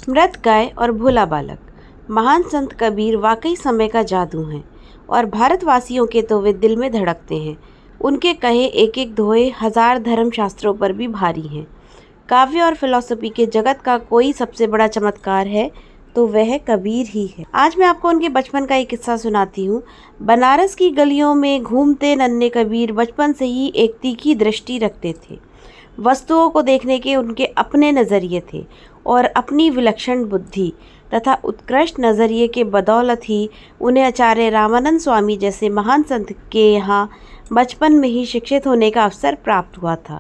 मृत गाय और भोला बालक। महान संत कबीर वाकई समय का जादू हैं और भारतवासियों के तो वे दिल में धड़कते हैं। उनके कहे एक एक दोहे हजार धर्मशास्त्रों पर भी भारी हैं। काव्य और फिलॉसफी के जगत का कोई सबसे बड़ा चमत्कार है तो वह कबीर ही है। आज मैं आपको उनके बचपन का एक किस्सा सुनाती हूँ। बनारस की गलियों में घूमते नन्हे कबीर बचपन से ही एक तीखी दृष्टि रखते थे। वस्तुओं को देखने के उनके अपने नज़रिए थे और अपनी विलक्षण बुद्धि तथा उत्कृष्ट नज़रिए के बदौलत ही उन्हें आचार्य रामानंद स्वामी जैसे महान संत के यहाँ बचपन में ही शिक्षित होने का अवसर प्राप्त हुआ था।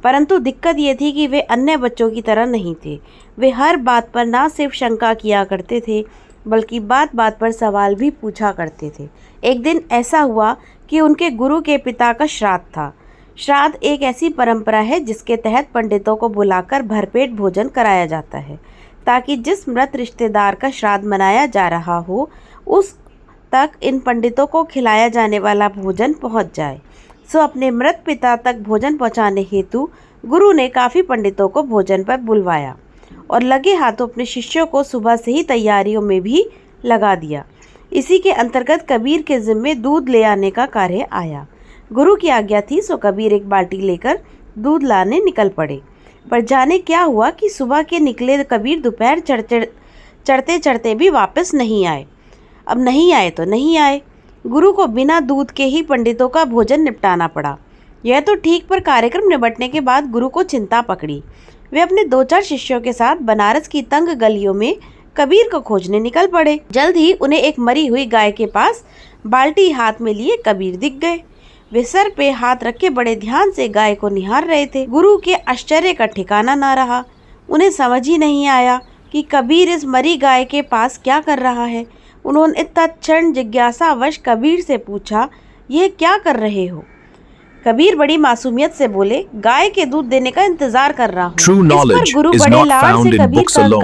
परंतु दिक्कत ये थी कि वे अन्य बच्चों की तरह नहीं थे। वे हर बात पर न सिर्फ शंका किया करते थे बल्कि बात बात पर सवाल भी पूछा करते थे। एक दिन ऐसा हुआ कि उनके गुरु के पिता का श्राद्ध था। श्राद्ध एक ऐसी परंपरा है जिसके तहत पंडितों को बुलाकर भरपेट भोजन कराया जाता है ताकि जिस मृत रिश्तेदार का श्राद्ध मनाया जा रहा हो उस तक इन पंडितों को खिलाया जाने वाला भोजन पहुंच जाए। सो अपने मृत पिता तक भोजन पहुंचाने हेतु गुरु ने काफ़ी पंडितों को भोजन पर बुलवाया और लगे हाथों अपने शिष्यों को सुबह से ही तैयारियों में भी लगा दिया। इसी के अंतर्गत कबीर के जिम्मे दूध ले आने का कार्य आया। गुरु की आज्ञा थी सो कबीर एक बाल्टी लेकर दूध लाने निकल पड़े। पर जाने क्या हुआ कि सुबह के निकले कबीर दोपहर चढ़ते चढ़ते भी वापस नहीं आए। अब नहीं आए तो नहीं आए। गुरु को बिना दूध के ही पंडितों का भोजन निपटाना पड़ा। यह तो ठीक, पर कार्यक्रम निपटने के बाद गुरु को चिंता पकड़ी। वे अपने 2-4 शिष्यों के साथ बनारस की तंग गलियों में कबीर को खोजने निकल पड़े। जल्द ही उन्हें एक मरी हुई गाय के पास बाल्टी हाथ में लिए कबीर दिख गए। वे सर पे हाथ रखे बड़े ध्यान से गाय को निहार रहे थे। गुरु के आश्चर्य का ठिकाना ना रहा। उन्हें समझ ही नहीं आया कि कबीर इस मरी गाय के पास क्या कर रहा है। उन्होंने तत्क्षण जिज्ञासावश कबीर से पूछा, यह क्या कर रहे हो? कबीर बड़ी मासूमियत से बोले, गाय के दूध देने का इंतजार कर रहा हूँ। True knowledge is not found in books alone,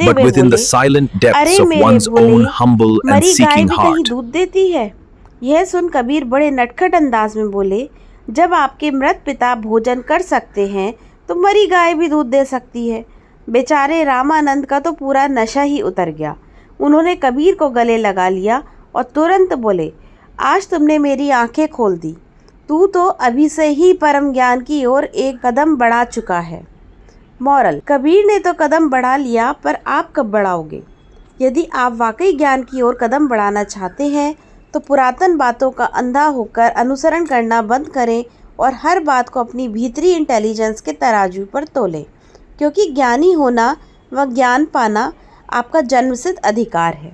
but within the silent depths of one's own humble and seeking heart. दूध देती है। यह सुन कबीर बड़े नटखट अंदाज में बोले, जब आपके मृत पिता भोजन कर सकते हैं तो मरी गाय भी दूध दे सकती है। बेचारे रामानंद का तो पूरा नशा ही उतर गया। उन्होंने कबीर को गले लगा लिया और तुरंत बोले, आज तुमने मेरी आंखें खोल दी। तू तो अभी से ही परम ज्ञान की ओर एक कदम बढ़ा चुका है। मॉरल, कबीर ने तो कदम बढ़ा लिया, पर आप कब बढ़ाओगे? यदि आप वाकई ज्ञान की ओर कदम बढ़ाना चाहते हैं तो पुरातन बातों का अंधा होकर अनुसरण करना बंद करें और हर बात को अपनी भीतरी इंटेलिजेंस के तराजू पर तोलें, क्योंकि ज्ञानी होना व ज्ञान पाना आपका जन्मसिद्ध अधिकार है।